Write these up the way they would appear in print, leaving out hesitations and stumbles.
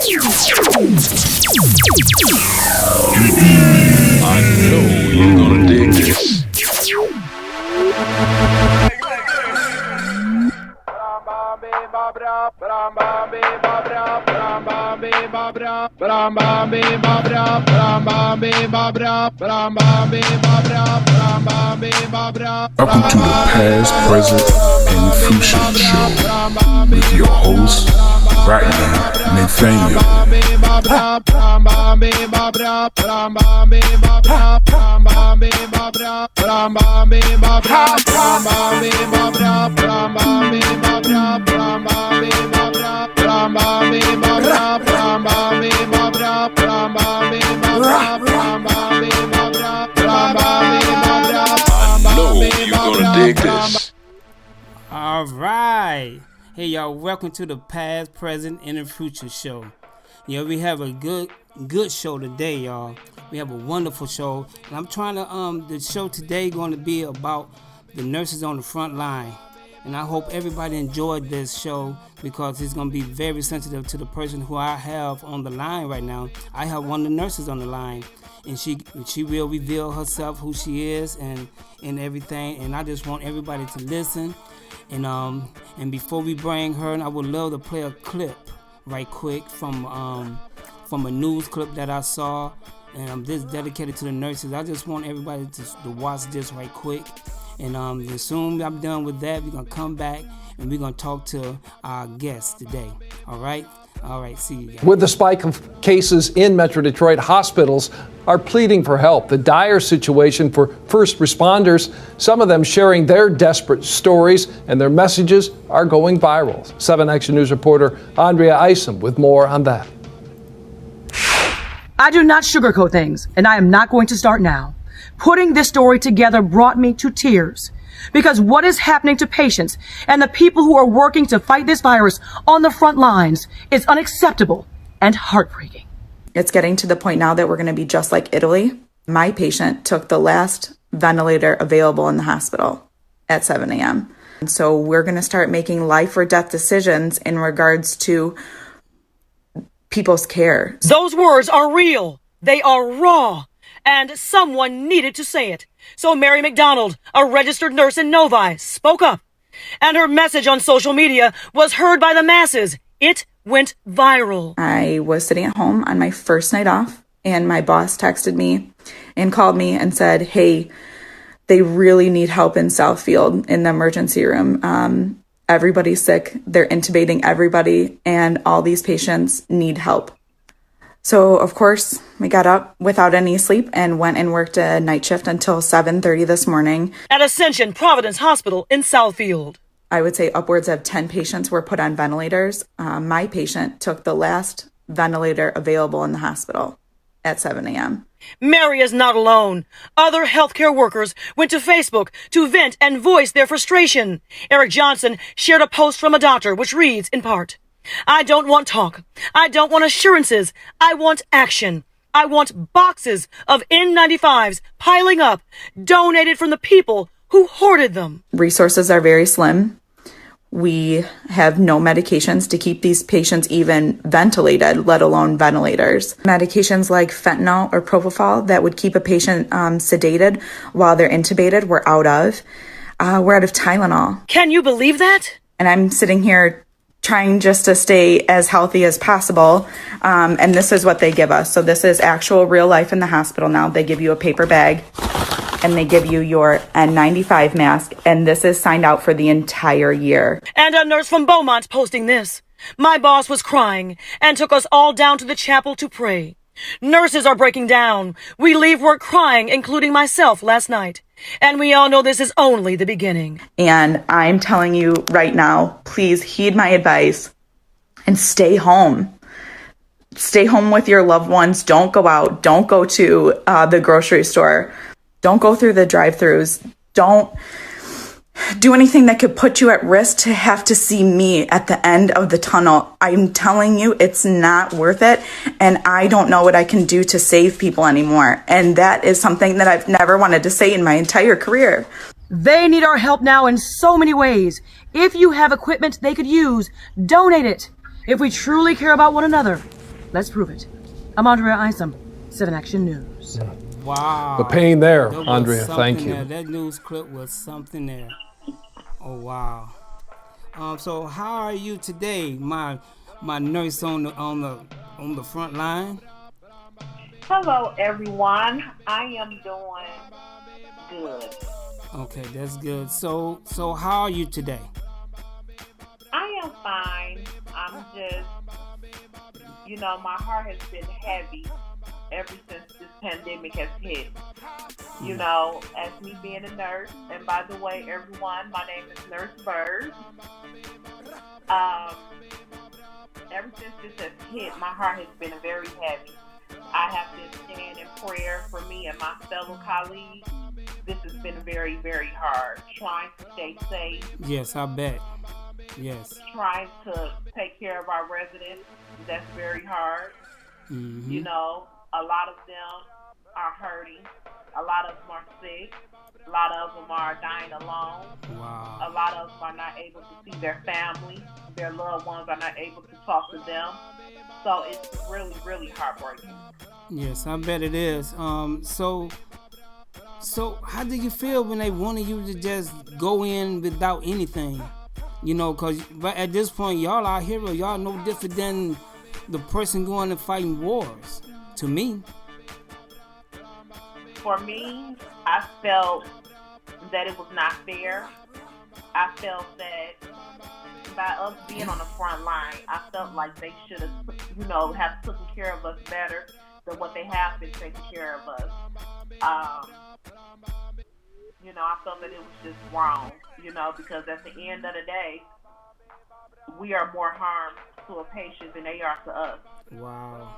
I know you're gonna dig this. Welcome to the Past, Present, and Future Show with your host, Ratman Nathaniel. I know you're gonna dig this. All right. Hey, y'all, welcome to the Past, Present, and the Future Show. Yeah, we have a good show today, y'all. We have a wonderful show. And I'm trying to, the show today going to be about the nurses on the front line. And I hope everybody enjoyed this show because it's going to be very sensitive to the person who I have on the line right now. I have one of the nurses on the line, and she will reveal herself, who she is, and everything. And I just want everybody to listen. And before we bring her, I would love to play a clip right quick from a news clip that I saw, and this dedicated to the nurses. I just want everybody to watch this right quick. And as soon as I'm done with that, we're going to come back and we're going to talk to our guests today. All right, see you guys. With the spike of cases in Metro Detroit, hospitals are pleading for help. The dire situation for first responders, some of them sharing their desperate stories, and their messages are going viral. 7 Action News reporter Andrea Isom with more on that. I do not sugarcoat things, and I am not going to start now. Putting this story together brought me to tears because what is happening to patients and the people who are working to fight this virus on the front lines is unacceptable and heartbreaking. It's getting to the point now that we're going to be just like Italy. My patient took the last ventilator available in the hospital at 7 a.m. And so we're going to start making life or death decisions in regards to people's care. Those words are real. They are raw. And someone needed to say it. So Mary McDonald, a registered nurse in Novi, spoke up. And her message on social media was heard by the masses. It went viral. I was sitting at home on my first night off, and my boss texted me and called me and said, hey, they really need help in Southfield in the emergency room. Everybody's sick. They're intubating everybody, and all these patients need help. So, of course, we got up without any sleep and went and worked a night shift until 7:30 this morning. At Ascension Providence Hospital in Southfield. I would say upwards of 10 patients were put on ventilators. My patient took the last ventilator available in the hospital at 7 a.m. Mary is not alone. Other healthcare workers went to Facebook to vent and voice their frustration. Eric Johnson shared a post from a doctor which reads in part, I don't want talk. I don't want assurances. I want action. I want boxes of N95s piling up, donated from the people who hoarded them. Resources are very slim. We have no medications to keep these patients even ventilated, let alone ventilators. Medications like fentanyl or propofol that would keep a patient sedated while they're intubated, we're out of. We're out of Tylenol. Can you believe that? And I'm sitting here trying just to stay as healthy as possible. And this is what they give us. So this is actual real life in the hospital now. They give you a paper bag and they give you your N95 mask. And this is signed out for the entire year. And a nurse from Beaumont posting this. My boss was crying and took us all down to the chapel to pray. Nurses are breaking down. We leave work crying, including myself last night. And we all know this is only the beginning. And I'm telling you right now, please heed my advice and stay home. Stay home with your loved ones. Don't go out. Don't go to the grocery store. Don't go through the drive-thrus. Don't do anything that could put you at risk to have to see me at the end of the tunnel. I'm telling you, it's not worth it. And I don't know what I can do to save people anymore. And that is something that I've never wanted to say in my entire career. They need our help now in so many ways. If you have equipment they could use, donate it. If we truly care about one another, Let's prove it. I'm Andrea Isom, 7 Action News. Wow. The pain there, was Andrea. Thank something you. there. That news clip was something there. Oh wow. So how are you today, my nurse on the front line? Hello, everyone. I am doing good. Okay, that's good. So how are you today? I am fine. I'm just, my heart has been heavy ever since this pandemic has hit. As me being a nurse, and by the way, everyone, my name is Nurse Byrd. Ever since this has hit, my heart has been very heavy. I have been saying in prayer for me and my fellow colleagues. This has been very, very hard. Trying to stay safe. Yes, I bet. Yes. Trying to take care of our residents. That's very hard. Mm-hmm. A lot of them are hurting. A lot of them are sick. A lot of them are dying alone. Wow. A lot of them are not able to see their family. Their loved ones are not able to talk to them. So it's really, really heartbreaking. Yes, I bet it is. So how do you feel when they wanted you to just go in without anything? Because at this point, y'all are heroes. Y'all no different than the person going and fighting wars, to me. For me, I felt that it was not fair. I felt that by us being on the front line, I felt like they should have, have taken care of us better than what they have been taking care of us. I felt that it was just wrong, because at the end of the day, we are more harm to a patient than they are to us. Wow.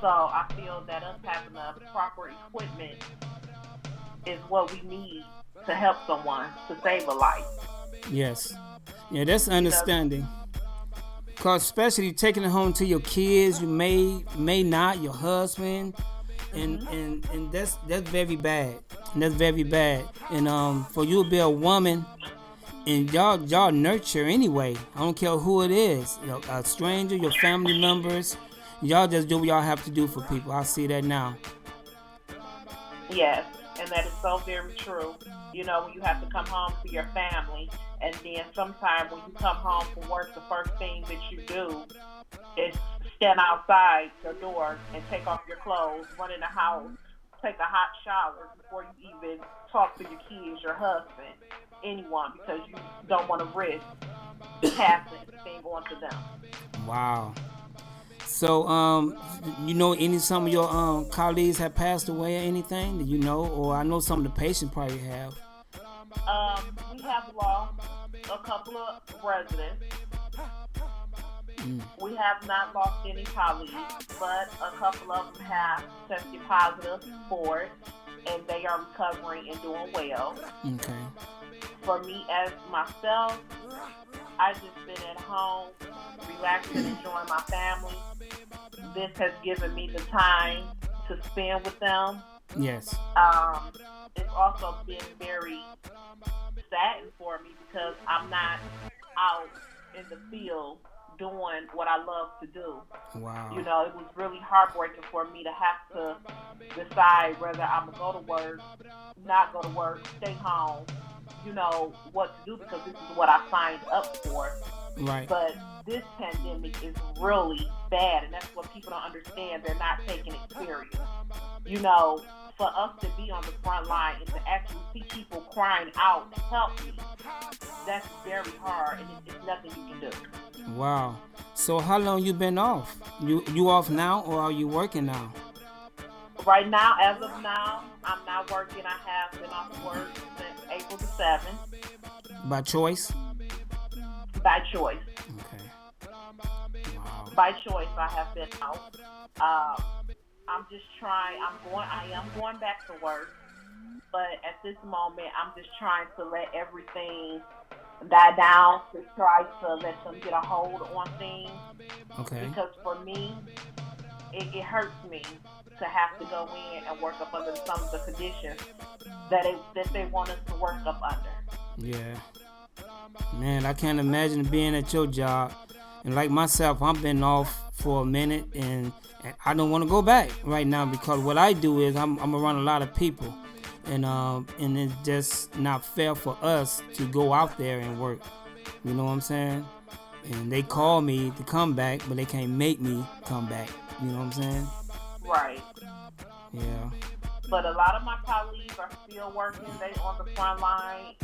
So I feel that us having the proper equipment is what we need to help someone, to save a life. Yes. Yeah, that's understanding. Because especially taking it home to your kids, you may not, your husband, and that's very bad. And that's very bad. And for you to be a woman, and y'all nurture anyway. I don't care who it is, a stranger, your family members. Y'all just do what y'all have to do for people. I see that now. Yes, and that is so very true. When you have to come home to your family, and then sometimes when you come home from work, the first thing that you do is stand outside your door and take off your clothes, run in the house, take a hot shower before you even talk to your kids, your husband, anyone, because you don't want to risk passing anything on to them. Wow. So, some of your colleagues have passed away or anything? Do you know? Or I know some of the patients probably have. We have lost a couple of residents. We have not lost any colleagues, but a couple of them have tested positive for it, and they are recovering and doing well. Okay. For me as myself, I just been at home, relaxing, enjoying my family. This has given me the time to spend with them. Yes. It's also been very saddening for me because I'm not out in the field doing what I love to do. Wow. It was really heartbreaking for me to have to decide whether I'm going to go to work, not go to work, stay home, what to do, because this is what I signed up for. Right. But this pandemic is really bad, and that's what people don't understand. They're not taking it serious. For us to be on the front line and to actually see people crying out, help me, that's very hard, and it's nothing you can do. Wow. So how long you been off? You off now, or are you working now? Right now, as of now, I'm not working. I have been off work since April the 7th. By choice? By choice. Okay. Wow. By choice, I have been out. I'm just trying. I am going back to work, but at this moment, I'm just trying to let everything die down, to try to let them get a hold on things. Okay. Because for me, it hurts me to have to go in and work up under some of the conditions that they want us to work up under. Yeah. Man, I can't imagine being at your job And like myself, I've been off for a minute, and I don't want to go back right now because what I do is I'm around a lot of people, and it's just not fair for us to go out there and work. You know what I'm saying? And they call me to come back, but they can't make me come back. You know what I'm saying? Right. Yeah. But a lot of my colleagues are still working. They on the front line,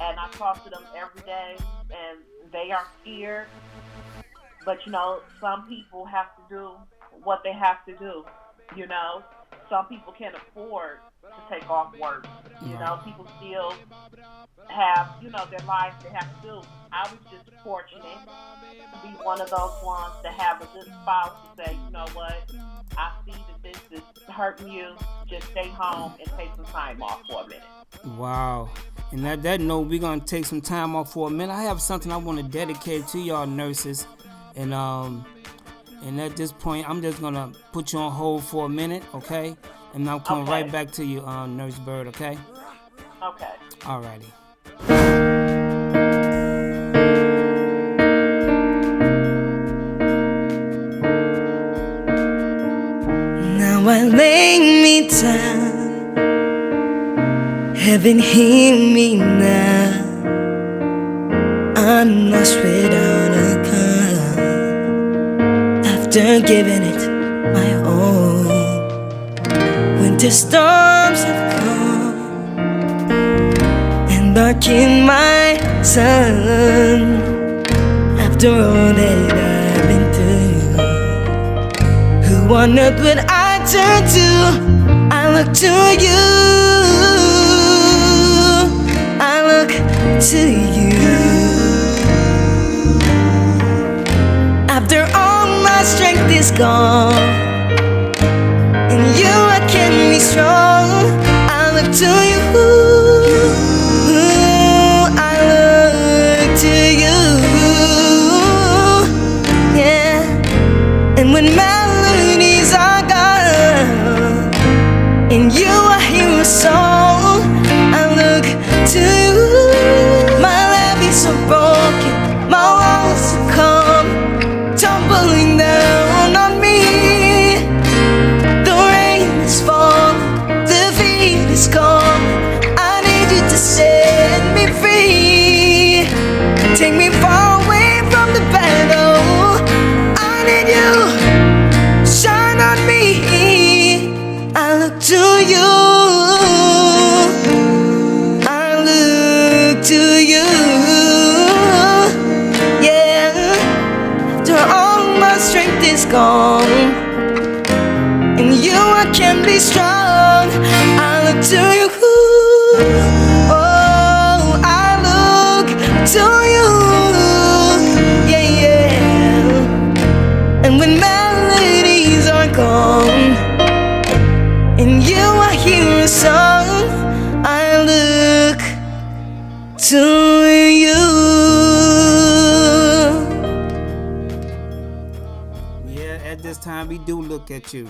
and I talk to them every day, and they are scared. But you know, some people have to do what they have to do. You know, some people can't afford to take off work. You know, people still have, you know, their lives they have to do. I was just fortunate to be one of those ones to have a good spouse to say, you know what, I see that this is hurting you. Just stay home and take some time off for a minute. Wow. And at that note, we're going to take some time off for a minute. I have something I want to dedicate to y'all nurses. And at this point, I'm just going to put you on hold for a minute, okay? And I'll come right back to you, Nurse Byrd, okay? Okay. Alrighty. Now I lay me down, heaven hear me now. I'm lost without a cause, after giving it my all. Winter storms have come and darkened my sun. After all that I've been through, who on earth would I turn to? I look to you, I look to you. After all my strength is gone, in you I can be strong. I look to you, I look to you, yeah. And when melodies are gone, in you I hear a song. I look to you. My levees are broken, my walls are come tumbling down on me. The rain is falling, the feet is gone. I need you to set me free. Take me far away from the battle. I need you, shine on me. I look to you, I look to you, yeah. After all my strength is gone, in you I can be strong. I look to you, oh, I look to you, yeah, yeah. And when melodies are gone, in you I hear a song. I look to you. Yeah, at this time we do look at you.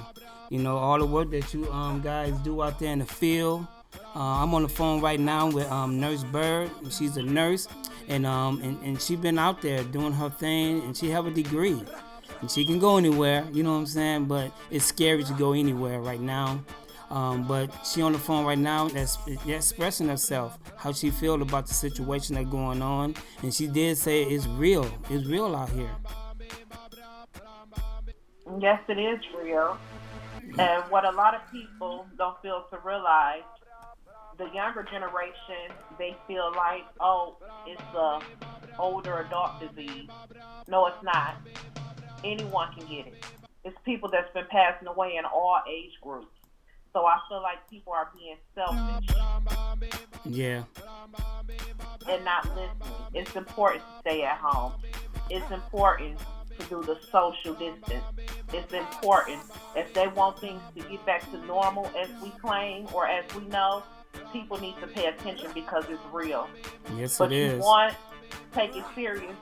You know, all the work that you guys do out there in the field. I'm on the phone right now with Nurse Byrd. She's a nurse, and she been out there doing her thing, and she have a degree. And she can go anywhere, you know what I'm saying? But it's scary to go anywhere right now. But she on the phone right now that's expressing herself, how she feel about the situation that's going on. And she did say it's real. It's real out here. Yes, it is real. And what a lot of people don't feel to realize, the younger generation, they feel like, oh, it's a older adult disease. No, it's not. Anyone can get it. It's people that's been passing away in all age groups. So I feel like people are being selfish. Yeah. And not listening. It's important to stay at home. It's important to do the social distance. It's important. If they want things to get back to normal as we claim or as we know, people need to pay attention because it's real. Yes, but it is. You want to take it serious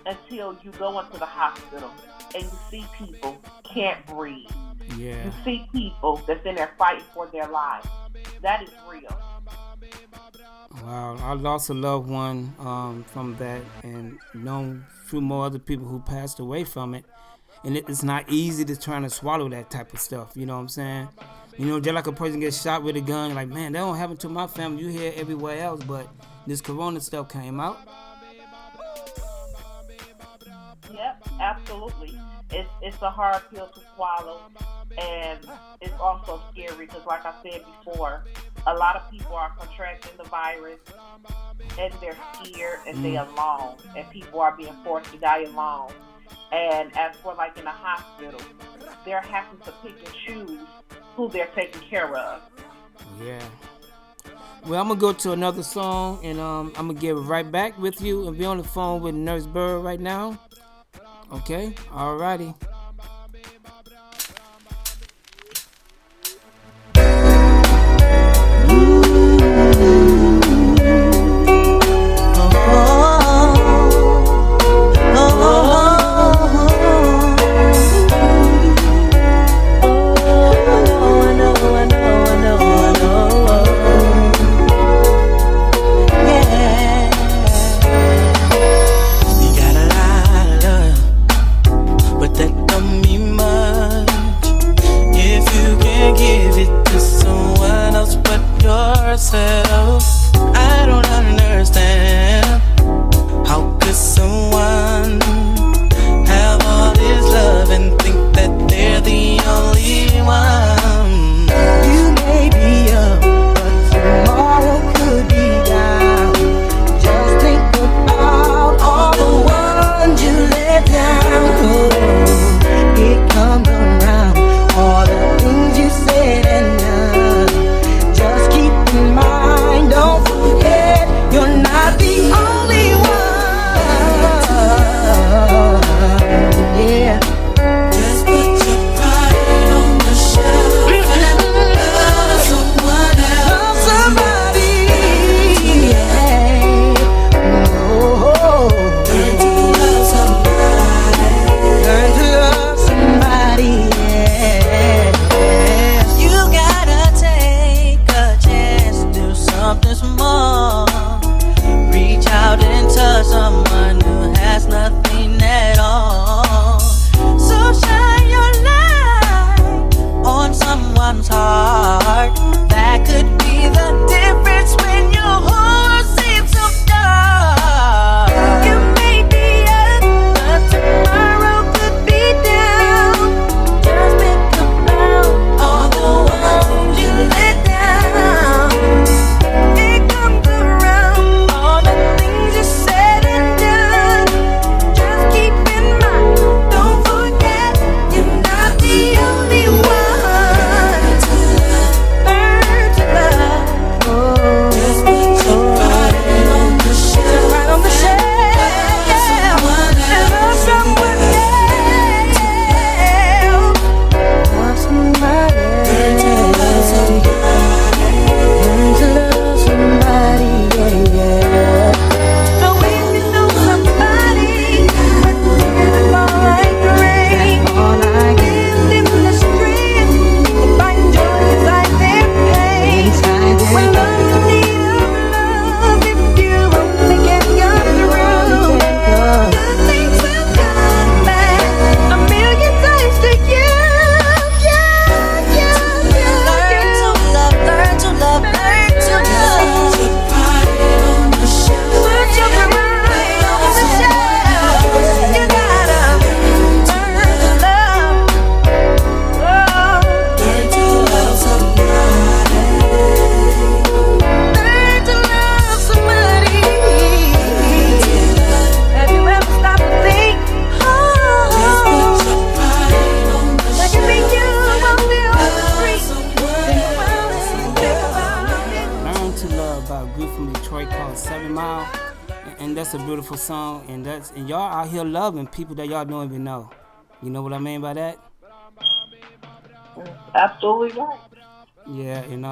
until you go into the hospital and you see people can't breathe. Yeah. You see people that's in there fighting for their lives. That is real. Wow, I lost a loved one from that, and known through more other people who passed away from it. And it's not easy to try to swallow that type of stuff. You know what I'm saying? You know, just like a person gets shot with a gun, like, man, that don't happen to my family. You hear it everywhere else, but this corona stuff came out. Yep, absolutely. It's a hard pill to swallow, and it's also scary because, like I said before, a lot of people are contracting the virus, and they're scared, and they're alone, and people are being forced to die alone. And as for like in a hospital, they're having to pick and choose who they're taking care of. Yeah. Well, I'm gonna go to another song, and I'm gonna get right back with you and be on the phone with Nurse Byrd right now. Okay, alrighty. I don't understand. How could someone have all this love and think that they're the only one? You may be up, but tomorrow could be down. Just think about all the ones you let down. Oh, it comes around, all the things you said and done. Just keep in mind, don't forget, you're not the only one. Yeah. Just put your pride on the shelf and love someone else. Love somebody. Yeah. Oh. Learn to love somebody. Learn to love somebody. Yeah. You gotta take a chance to do something small. Reach out and touch someone who has nothing at all. So shine your light on someone's heart. That could be the difference when your heart seems so dark. You may be up, but tomorrow could be down. Just think about all the ones you let down. It comes around, all the things you said and done. Just keep in mind, don't forget, you're not the only one. Learn to love. Oh, just put your pride on the shelf. Right on the shelf. And love someone else. Love somebody. Learn to love somebody. Learn to love somebody. Yeah, yeah. So if you know somebody living like the rain, give them the strength to find joy inside their pain. When love needs love, if you only can come through, good things will come back a million times to you. Yeah, yeah, yeah. Learn to love, learn to love, learn to love. Put your pride on the shelf. Put your pride on the shelf. You gotta learn to love. Oh, learn to love somebody. Learn to love somebody. Have you ever stopped to think? Oh, that could be you out there on the street. Think about it, think about it. Learn to Love by a group from Detroit called 7 Mile. And that's a beautiful song. And y'all out here loving people that y'all don't even know. You know what I mean by that? Absolutely right. Yeah, and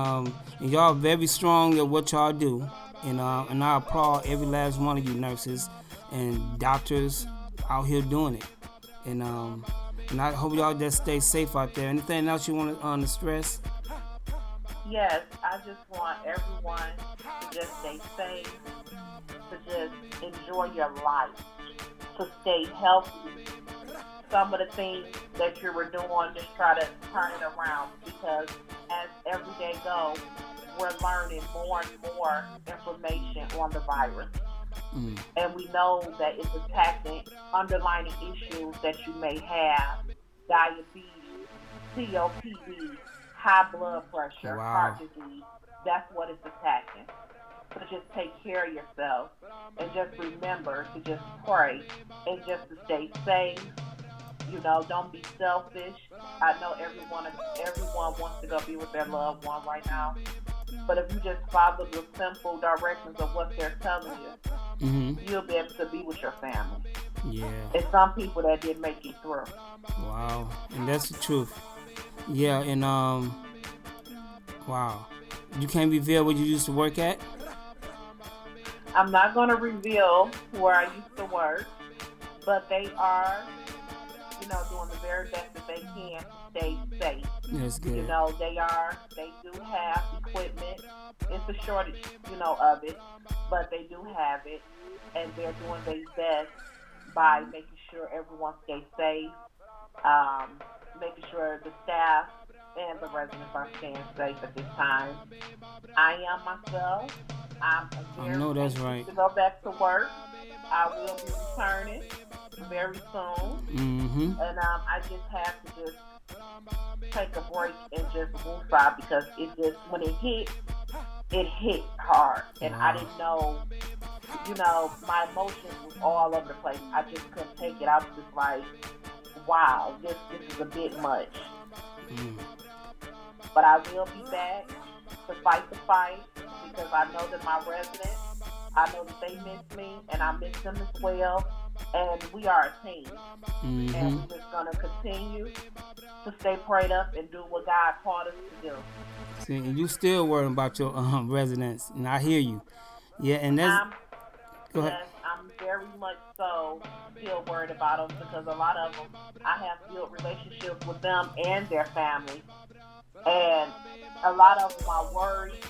y'all very strong at what y'all do. And I applaud every last one of you nurses and doctors out here doing it. And I hope y'all just stay safe out there. Anything else you want to stress? yes, I just want everyone to just stay safe, to just enjoy your life, to stay healthy. Some of the things that you were doing, just try to turn it around because as every day goes, we're learning more and more information on the virus. And we know that it's attacking underlying issues that you may have, diabetes, COPD, high blood pressure, Wow. heart disease. That's what it's attacking. So just take care of yourself and just remember to just pray and just to stay safe. You know, don't be selfish. I know everyone wants to go be with their loved one right now. But if you just follow the simple directions of what they're telling you, you'll be able to be with your family. Yeah. It's some people that didn't make it through. Wow. And that's the truth. Yeah, and wow. You can't reveal where you used to work at? I'm not going to reveal where I used to work, but they are, doing the very best that they can to stay safe. That's good. They do have equipment. It's a shortage, of it, but they do have it, and they're doing their best by making sure everyone stays safe, making sure the staff and the residents are staying safe at this time. I am myself. I'm I know that's right. to go back to work. I will be returning very soon. And I just have to just take a break and just move by because it just, when it hit hard. And I didn't know, my emotions was all over the place. I just couldn't take it. I was just like, wow, this is a bit much. But I will be back to fight the fight because I know that my residents, I know that they miss me and I miss them as well. And we are a team. And we're just going to continue to stay prayed up and do what God called us to do. See, and you still worrying about your residents, and I hear you. Yeah, and that's... Go ahead. Yes, I'm very much so still worried about them because a lot of them, I have built relationships with them and their family. And a lot of them are worried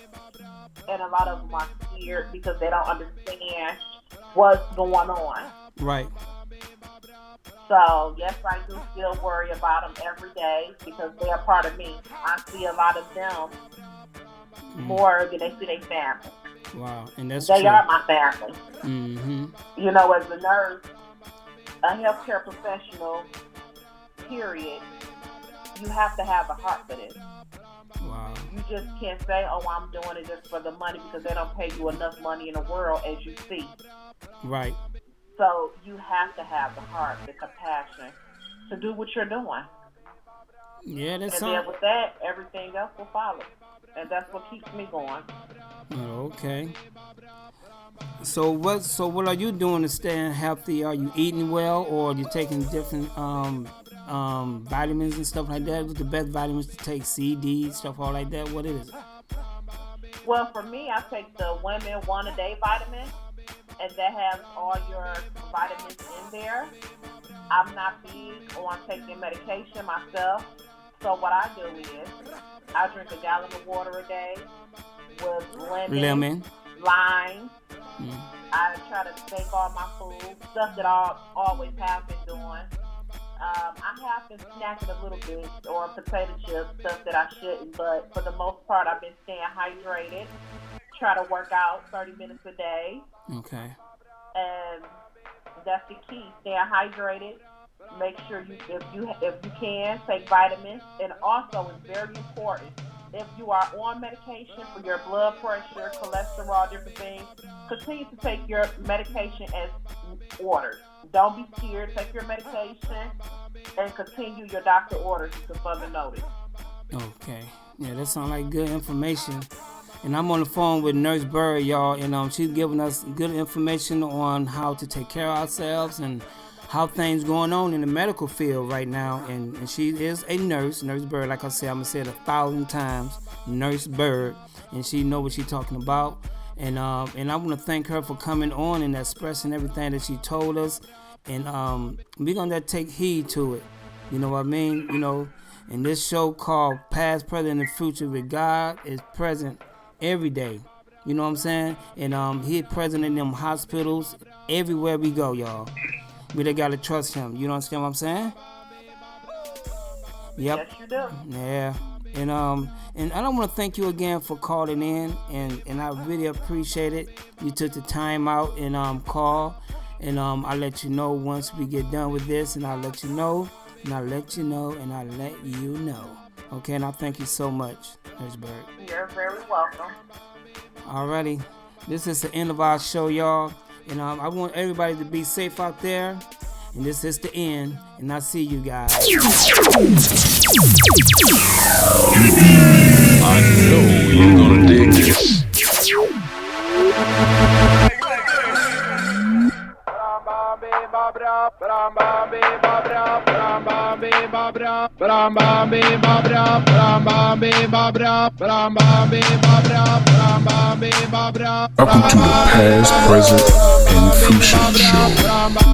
and a lot of them are scared because they don't understand what's going on. Right. So, yes, I do still worry about them every day because they are part of me. I see a lot of them more than they see their family. Wow, and that's They true. are my family. As a nurse, a healthcare professional, period, you have to have a heart for this. Wow. You just can't say, oh, I'm doing it just for the money because they don't pay you enough money in the world as you see. Right. So you have to have the heart, the compassion to do what you're doing. Yeah, that's And then with that, everything else will follow. And that's what keeps me going. Okay. So what are you doing to stay healthy? Are you eating well, or are you taking different vitamins and stuff like that? What's the best vitamins to take? C, D, stuff all like that? What is it? Well, for me, I take the Women One A Day vitamin, and that has all your vitamins in there. I'm not big on taking medication myself, so what I do is I drink a gallon of water a day with lemon. Lime. I try to make all my food, stuff that I always have been doing. I have been snacking a little bit, or potato chips, stuff that I shouldn't, but for the most part, I've been staying hydrated. Try to work out 30 minutes a day. Okay. And that's the key, staying hydrated. Make sure if you can, take vitamins. And also, it's very important, if you are on medication for your blood pressure, cholesterol, different things, continue to take your medication as ordered. Don't be scared. Take your medication and continue your doctor orders to further notice. Okay. Yeah, that sounds like good information. And I'm on the phone with Nurse Byrd, y'all, and she's giving us good information on how to take care of ourselves and how things going on in the medical field right now. And she is a nurse, Nurse Byrd. Like I said, I'm going to say it 1,000 times, Nurse Byrd. And she know what she's talking about. And I want to thank her for coming on and expressing everything that she told us. And we're going to take heed to it. You know what I mean? And this show called Past, Present, and Future with God is present every day. You know what I'm saying? And He's present in them hospitals everywhere we go, y'all. We just gotta trust Him. You understand what I'm saying? Yep. Yes, you do. Yeah. And I don't want to thank you again for calling in, and I really appreciate it. You took the time out and call, and I'll let you know once we get done with this, and I'll let you know, and I'll let you know, and I'll let you know. Okay, and I thank you so much, Ms. Byrd. You're very welcome. Alrighty, this is the end of our show, y'all, and I want everybody to be safe out there. And this is the end, and I'll see you guys. I know you're gonna dig this. Welcome to the Past, Present, and Future Show.